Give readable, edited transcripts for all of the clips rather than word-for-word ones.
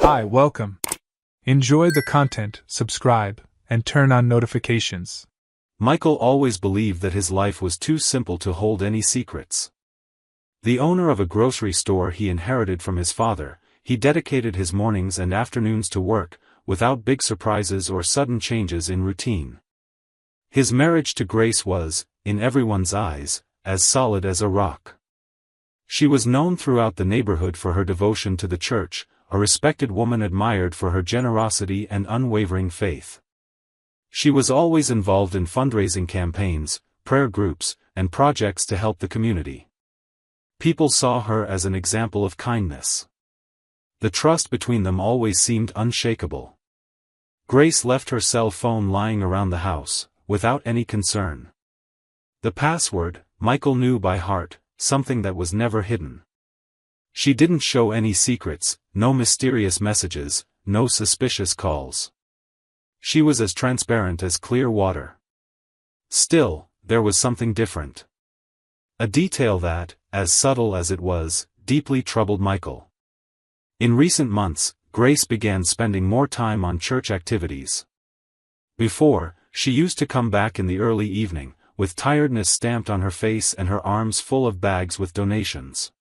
Hi, welcome. Enjoy the content, subscribe, and turn on notifications. Michael always believed that his life was too simple to hold any secrets. The owner of a grocery store he inherited from his father, he dedicated his mornings and afternoons to work, without big surprises or sudden changes in routine. His marriage to Grace was, in everyone's eyes, as solid as a rock. She was known throughout the neighborhood for her devotion to the church, a respected woman admired for her generosity and unwavering faith. She was always involved in fundraising campaigns, prayer groups, and projects to help the community. People saw her as an example of kindness. The trust between them always seemed unshakable. Grace left her cell phone lying around the house, without any concern. The password, Michael knew by heart, something that was never hidden. She didn't show any secrets, no mysterious messages, no suspicious calls. She was as transparent as clear water. Still, there was something different. A detail that, as subtle as it was, deeply troubled Michael. In recent months, Grace began spending more time on church activities. Before, she used to come back in the early evening, with tiredness stamped on her face and her arms full of bags with donations.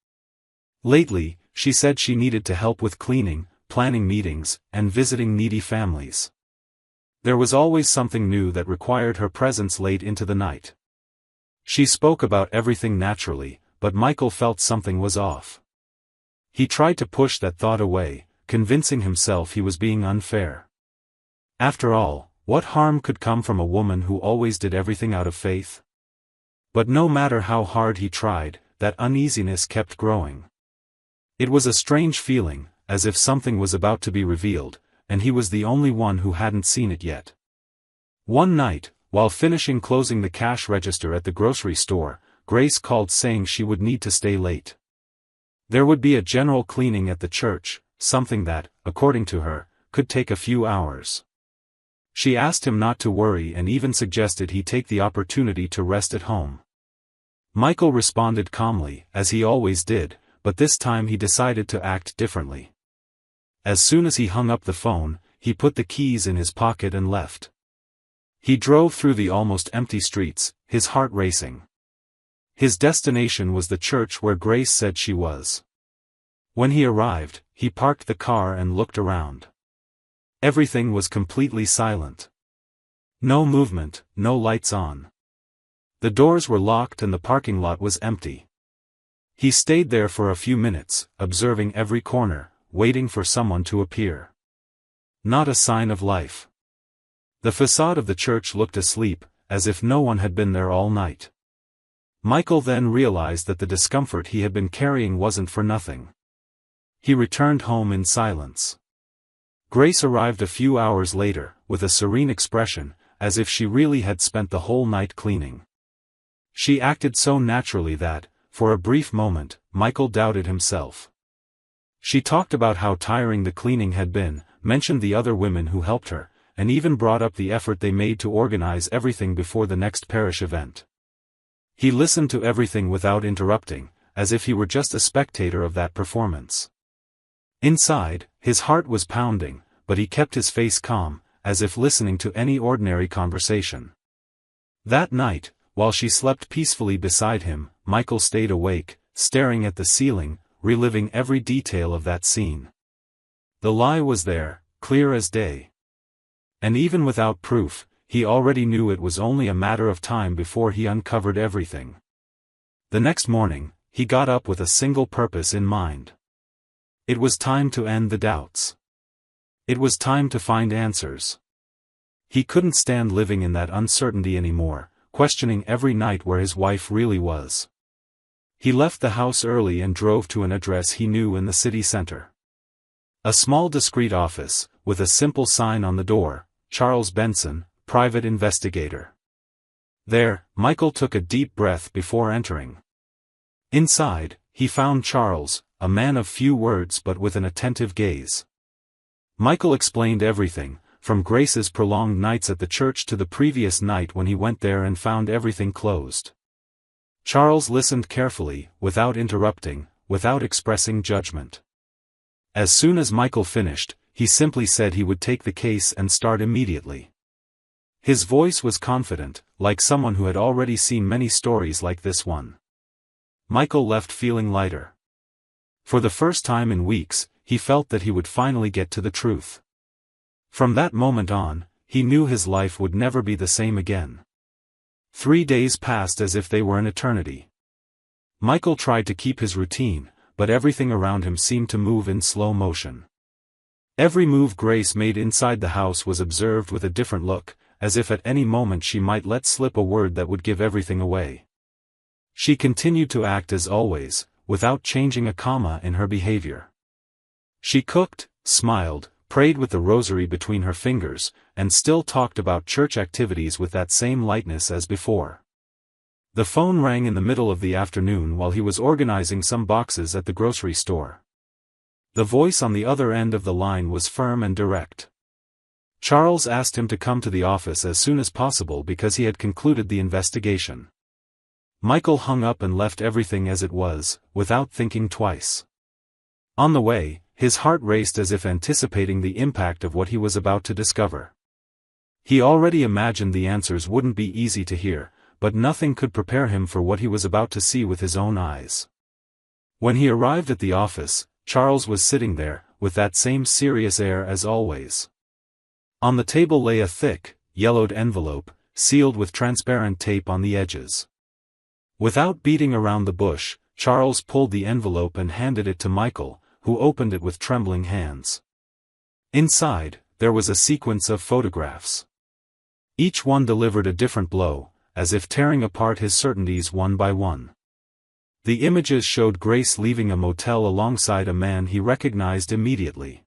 Lately, she said she needed to help with cleaning, planning meetings, and visiting needy families. There was always something new that required her presence late into the night. She spoke about everything naturally, but Michael felt something was off. He tried to push that thought away, convincing himself he was being unfair. After all, what harm could come from a woman who always did everything out of faith? But no matter how hard he tried, that uneasiness kept growing. It was a strange feeling, as if something was about to be revealed, and he was the only one who hadn't seen it yet. One night, while finishing closing the cash register at the grocery store, Grace called saying she would need to stay late. There would be a general cleaning at the church, something that, according to her, could take a few hours. She asked him not to worry and even suggested he take the opportunity to rest at home. Michael responded calmly, as he always did, but this time he decided to act differently. As soon as he hung up the phone, he put the keys in his pocket and left. He drove through the almost empty streets, his heart racing. His destination was the church where Grace said she was. When he arrived, he parked the car and looked around. Everything was completely silent. No movement, no lights on. The doors were locked and the parking lot was empty. He stayed there for a few minutes, observing every corner, waiting for someone to appear. Not a sign of life. The facade of the church looked asleep, as if no one had been there all night. Michael then realized that the discomfort he had been carrying wasn't for nothing. He returned home in silence. Grace arrived a few hours later, with a serene expression, as if she really had spent the whole night cleaning. She acted so naturally that, for a brief moment, Michael doubted himself. She talked about how tiring the cleaning had been, mentioned the other women who helped her, and even brought up the effort they made to organize everything before the next parish event. He listened to everything without interrupting, as if he were just a spectator of that performance. Inside, his heart was pounding, but he kept his face calm, as if listening to any ordinary conversation. That night, while she slept peacefully beside him, Michael stayed awake, staring at the ceiling, reliving every detail of that scene. The lie was there, clear as day. And even without proof, he already knew it was only a matter of time before he uncovered everything. The next morning, he got up with a single purpose in mind. It was time to end the doubts. It was time to find answers. He couldn't stand living in that uncertainty anymore, questioning every night where his wife really was. He left the house early and drove to an address he knew in the city center. A small discreet office, with a simple sign on the door, Charles Benson, Private Investigator. There, Michael took a deep breath before entering. Inside, he found Charles, a man of few words but with an attentive gaze. Michael explained everything, from Grace's prolonged nights at the church to the previous night when he went there and found everything closed. Charles listened carefully, without interrupting, without expressing judgment. As soon as Michael finished, he simply said he would take the case and start immediately. His voice was confident, like someone who had already seen many stories like this one. Michael left feeling lighter. For the first time in weeks, he felt that he would finally get to the truth. From that moment on, he knew his life would never be the same again. 3 days passed as if they were an eternity. Michael tried to keep his routine, but everything around him seemed to move in slow motion. Every move Grace made inside the house was observed with a different look, as if at any moment she might let slip a word that would give everything away. She continued to act as always, without changing a comma in her behavior. She cooked, smiled, prayed with the rosary between her fingers, and still talked about church activities with that same lightness as before. The phone rang in the middle of the afternoon while he was organizing some boxes at the grocery store. The voice on the other end of the line was firm and direct. Charles asked him to come to the office as soon as possible because he had concluded the investigation. Michael hung up and left everything as it was, without thinking twice. On the way, his heart raced as if anticipating the impact of what he was about to discover. He already imagined the answers wouldn't be easy to hear, but nothing could prepare him for what he was about to see with his own eyes. When he arrived at the office, Charles was sitting there, with that same serious air as always. On the table lay a thick, yellowed envelope, sealed with transparent tape on the edges. Without beating around the bush, Charles pulled the envelope and handed it to Michael, who opened it with trembling hands. Inside, there was a sequence of photographs. Each one delivered a different blow, as if tearing apart his certainties one by one. The images showed Grace leaving a motel alongside a man he recognized immediately.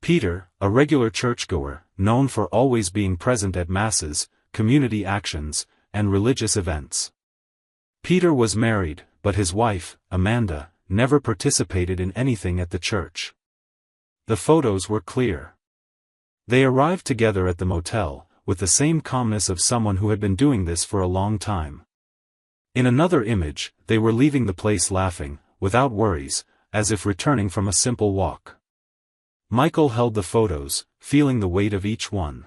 Peter, a regular churchgoer, known for always being present at masses, community actions, and religious events. Peter was married, but his wife, Amanda, never participated in anything at the church. The photos were clear. They arrived together at the motel, with the same calmness of someone who had been doing this for a long time. In another image, they were leaving the place laughing, without worries, as if returning from a simple walk. Michael held the photos, feeling the weight of each one.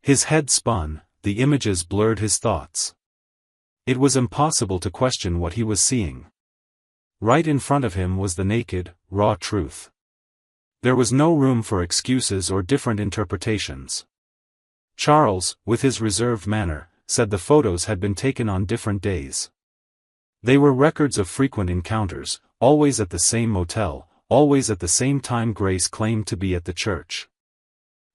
His head spun, the images blurred his thoughts. It was impossible to question what he was seeing. Right in front of him was the naked, raw truth. There was no room for excuses or different interpretations. Charles, with his reserved manner, said the photos had been taken on different days. They were records of frequent encounters, always at the same motel, always at the same time Grace claimed to be at the church.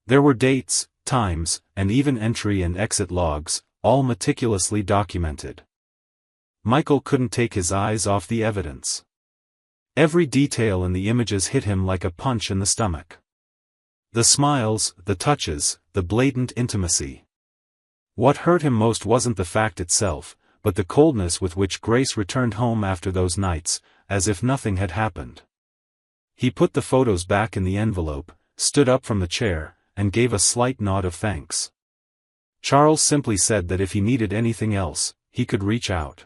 There were dates, times, and even entry and exit logs, all meticulously documented. Michael couldn't take his eyes off the evidence. Every detail in the images hit him like a punch in the stomach. The smiles, the touches, the blatant intimacy. What hurt him most wasn't the fact itself, but the coldness with which Grace returned home after those nights, as if nothing had happened. He put the photos back in the envelope, stood up from the chair, and gave a slight nod of thanks. Charles simply said that if he needed anything else, he could reach out.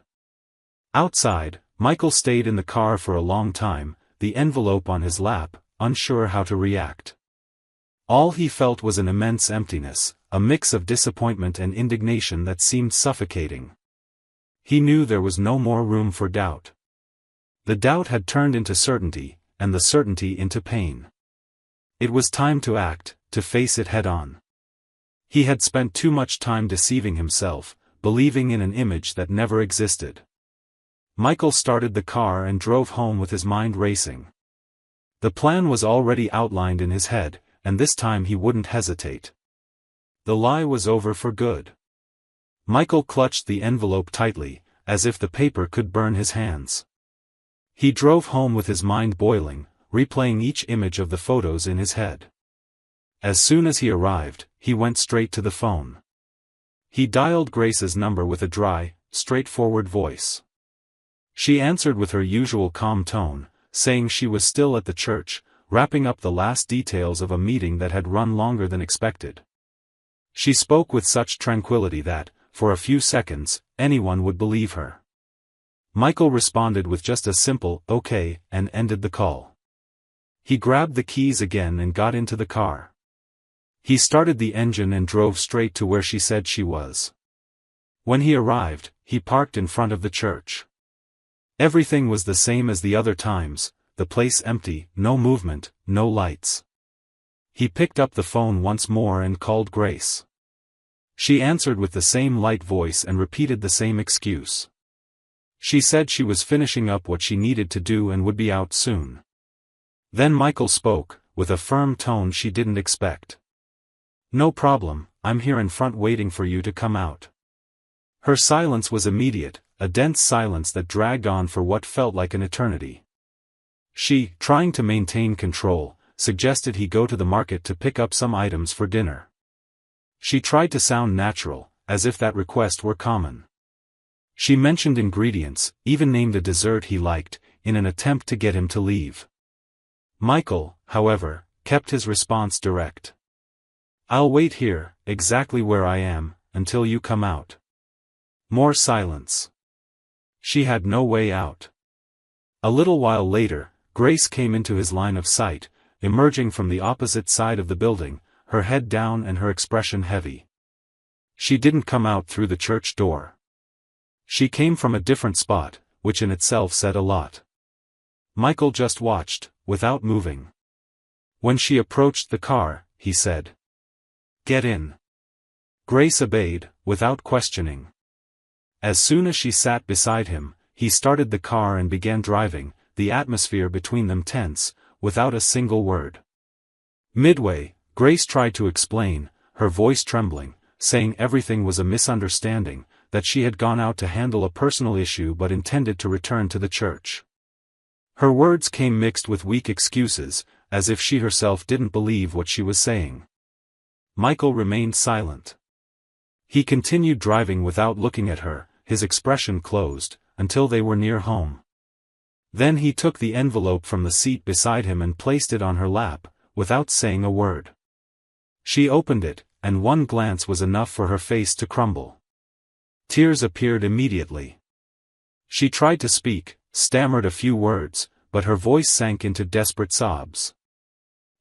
Outside, Michael stayed in the car for a long time, the envelope on his lap, unsure how to react. All he felt was an immense emptiness, a mix of disappointment and indignation that seemed suffocating. He knew there was no more room for doubt. The doubt had turned into certainty, and the certainty into pain. It was time to act, to face it head-on. He had spent too much time deceiving himself, believing in an image that never existed. Michael started the car and drove home with his mind racing. The plan was already outlined in his head, and this time he wouldn't hesitate. The lie was over for good. Michael clutched the envelope tightly, as if the paper could burn his hands. He drove home with his mind boiling, replaying each image of the photos in his head. As soon as he arrived, he went straight to the phone. He dialed Grace's number with a dry, straightforward voice. She answered with her usual calm tone, saying she was still at the church, wrapping up the last details of a meeting that had run longer than expected. She spoke with such tranquility that, for a few seconds, anyone would believe her. Michael responded with just a simple, "okay," and ended the call. He grabbed the keys again and got into the car. He started the engine and drove straight to where she said she was. When he arrived, he parked in front of the church. Everything was the same as the other times, the place empty, no movement, no lights. He picked up the phone once more and called Grace. She answered with the same light voice and repeated the same excuse. She said she was finishing up what she needed to do and would be out soon. Then Michael spoke, with a firm tone she didn't expect. "No problem, I'm here in front waiting for you to come out." Her silence was immediate, a dense silence that dragged on for what felt like an eternity. She, trying to maintain control, suggested he go to the market to pick up some items for dinner. She tried to sound natural, as if that request were common. She mentioned ingredients, even named a dessert he liked, in an attempt to get him to leave. Michael, however, kept his response direct. "I'll wait here, exactly where I am, until you come out." More silence. She had no way out. A little while later, Grace came into his line of sight, emerging from the opposite side of the building, her head down and her expression heavy. She didn't come out through the church door. She came from a different spot, which in itself said a lot. Michael just watched, without moving. When she approached the car, he said, "Get in." Grace obeyed, without questioning. As soon as she sat beside him, he started the car and began driving, the atmosphere between them tense, without a single word. Midway, Grace tried to explain, her voice trembling, saying everything was a misunderstanding, that she had gone out to handle a personal issue but intended to return to the church. Her words came mixed with weak excuses, as if she herself didn't believe what she was saying. Michael remained silent. He continued driving without looking at her, his expression closed, until they were near home. Then he took the envelope from the seat beside him and placed it on her lap, without saying a word. She opened it, and one glance was enough for her face to crumble. Tears appeared immediately. She tried to speak, stammered a few words, but her voice sank into desperate sobs.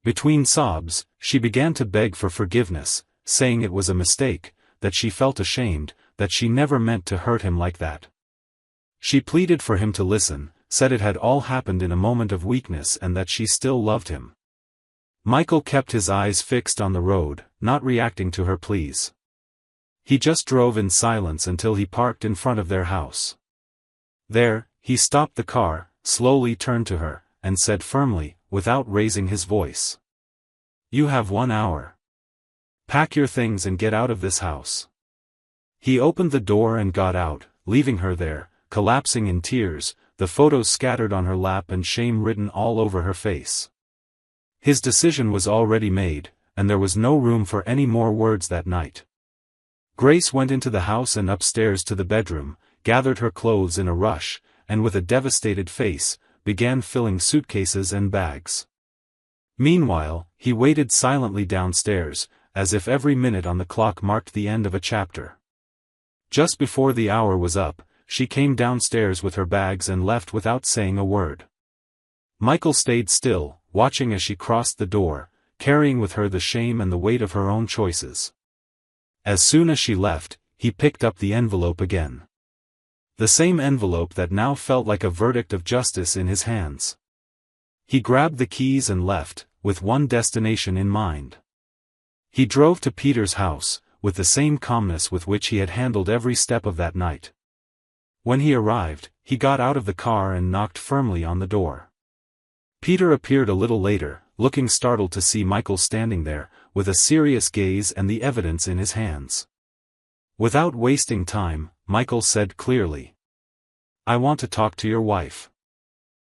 Between sobs, she began to beg for forgiveness, saying it was a mistake, that she felt ashamed, that she never meant to hurt him like that. She pleaded for him to listen, said it had all happened in a moment of weakness and that she still loved him. Michael kept his eyes fixed on the road, not reacting to her pleas. He just drove in silence until he parked in front of their house. There, he stopped the car, slowly turned to her, and said firmly, without raising his voice, "You have 1 hour. Pack your things and get out of this house." He opened the door and got out, leaving her there, collapsing in tears, the photos scattered on her lap and shame written all over her face. His decision was already made, and there was no room for any more words that night. Grace went into the house and upstairs to the bedroom, gathered her clothes in a rush, and with a devastated face, began filling suitcases and bags. Meanwhile, he waited silently downstairs, as if every minute on the clock marked the end of a chapter. Just before the hour was up, she came downstairs with her bags and left without saying a word. Michael stayed still, watching as she crossed the door, carrying with her the shame and the weight of her own choices. As soon as she left, he picked up the envelope again. The same envelope that now felt like a verdict of justice in his hands. He grabbed the keys and left, with one destination in mind. He drove to Peter's house, with the same calmness with which he had handled every step of that night. When he arrived, he got out of the car and knocked firmly on the door. Peter appeared a little later, looking startled to see Michael standing there, with a serious gaze and the evidence in his hands. Without wasting time, Michael said clearly, "I want to talk to your wife."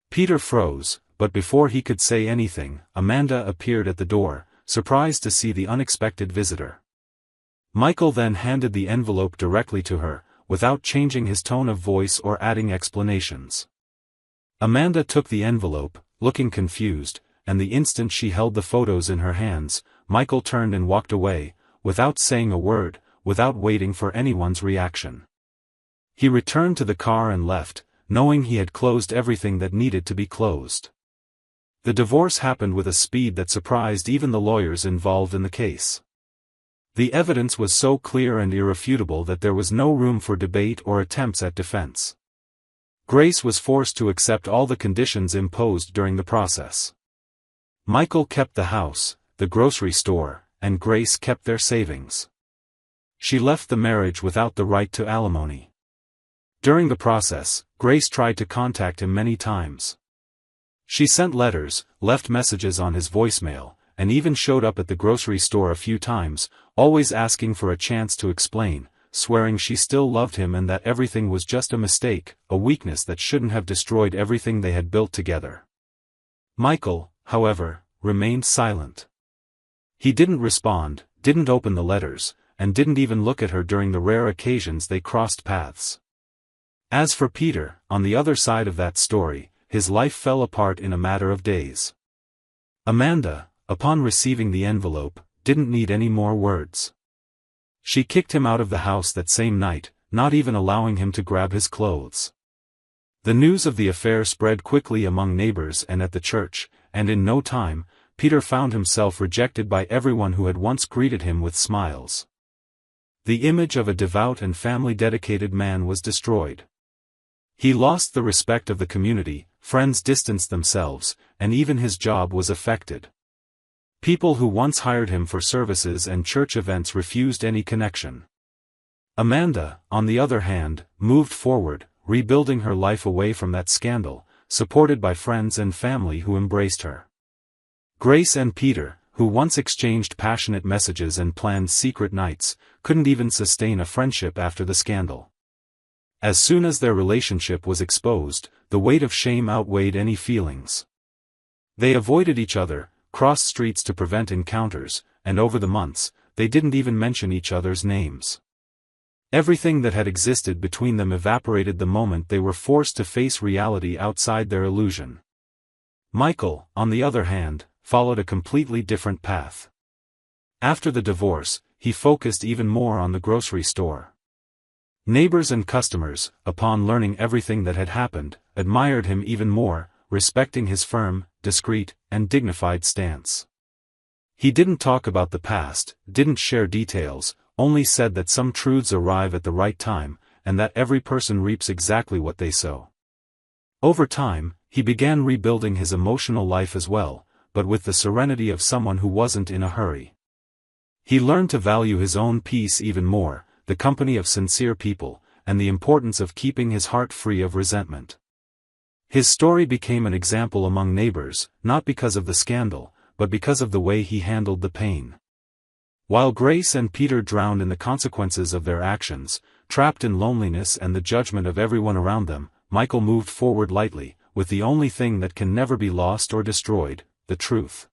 Peter froze, but before he could say anything, Amanda appeared at the door, surprised to see the unexpected visitor. Michael then handed the envelope directly to her, without changing his tone of voice or adding explanations. Amanda took the envelope, looking confused, and the instant she held the photos in her hands, Michael turned and walked away, without saying a word, without waiting for anyone's reaction. He returned to the car and left, knowing he had closed everything that needed to be closed. The divorce happened with a speed that surprised even the lawyers involved in the case. The evidence was so clear and irrefutable that there was no room for debate or attempts at defense. Grace was forced to accept all the conditions imposed during the process. Michael kept the house, the grocery store, and Grace kept their savings. She left the marriage without the right to alimony. During the process, Grace tried to contact him many times. She sent letters, left messages on his voicemail, and even showed up at the grocery store a few times, always asking for a chance to explain, swearing she still loved him and that everything was just a mistake, a weakness that shouldn't have destroyed everything they had built together. Michael, however, remained silent. He didn't respond, didn't open the letters, and didn't even look at her during the rare occasions they crossed paths. As for Peter, on the other side of that story, his life fell apart in a matter of days. Amanda, upon receiving the envelope, didn't need any more words. She kicked him out of the house that same night, not even allowing him to grab his clothes. The news of the affair spread quickly among neighbors and at the church, and in no time, Peter found himself rejected by everyone who had once greeted him with smiles. The image of a devout and family-dedicated man was destroyed. He lost the respect of the community, friends distanced themselves, and even his job was affected. People who once hired him for services and church events refused any connection. Amanda, on the other hand, moved forward, rebuilding her life away from that scandal, supported by friends and family who embraced her. Grace and Peter, who once exchanged passionate messages and planned secret nights, couldn't even sustain a friendship after the scandal. As soon as their relationship was exposed, the weight of shame outweighed any feelings. They avoided each other, crossed streets to prevent encounters, and over the months, they didn't even mention each other's names. Everything that had existed between them evaporated the moment they were forced to face reality outside their illusion. Michael, on the other hand, followed a completely different path. After the divorce, he focused even more on the grocery store. Neighbors and customers, upon learning everything that had happened, admired him even more, respecting his firm, discreet, and dignified stance. He didn't talk about the past, didn't share details, only said that some truths arrive at the right time, and that every person reaps exactly what they sow. Over time, he began rebuilding his emotional life as well, but with the serenity of someone who wasn't in a hurry. He learned to value his own peace even more, the company of sincere people, and the importance of keeping his heart free of resentment. His story became an example among neighbors, not because of the scandal, but because of the way he handled the pain. While Grace and Peter drowned in the consequences of their actions, trapped in loneliness and the judgment of everyone around them, Michael moved forward lightly, with the only thing that can never be lost or destroyed, the truth.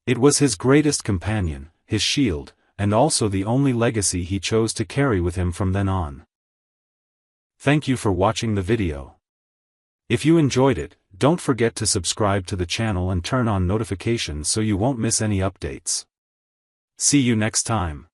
It was his greatest companion, his shield, and also the only legacy he chose to carry with him from then on. Thank you for watching the video. If you enjoyed it, don't forget to subscribe to the channel and turn on notifications so you won't miss any updates. See you next time.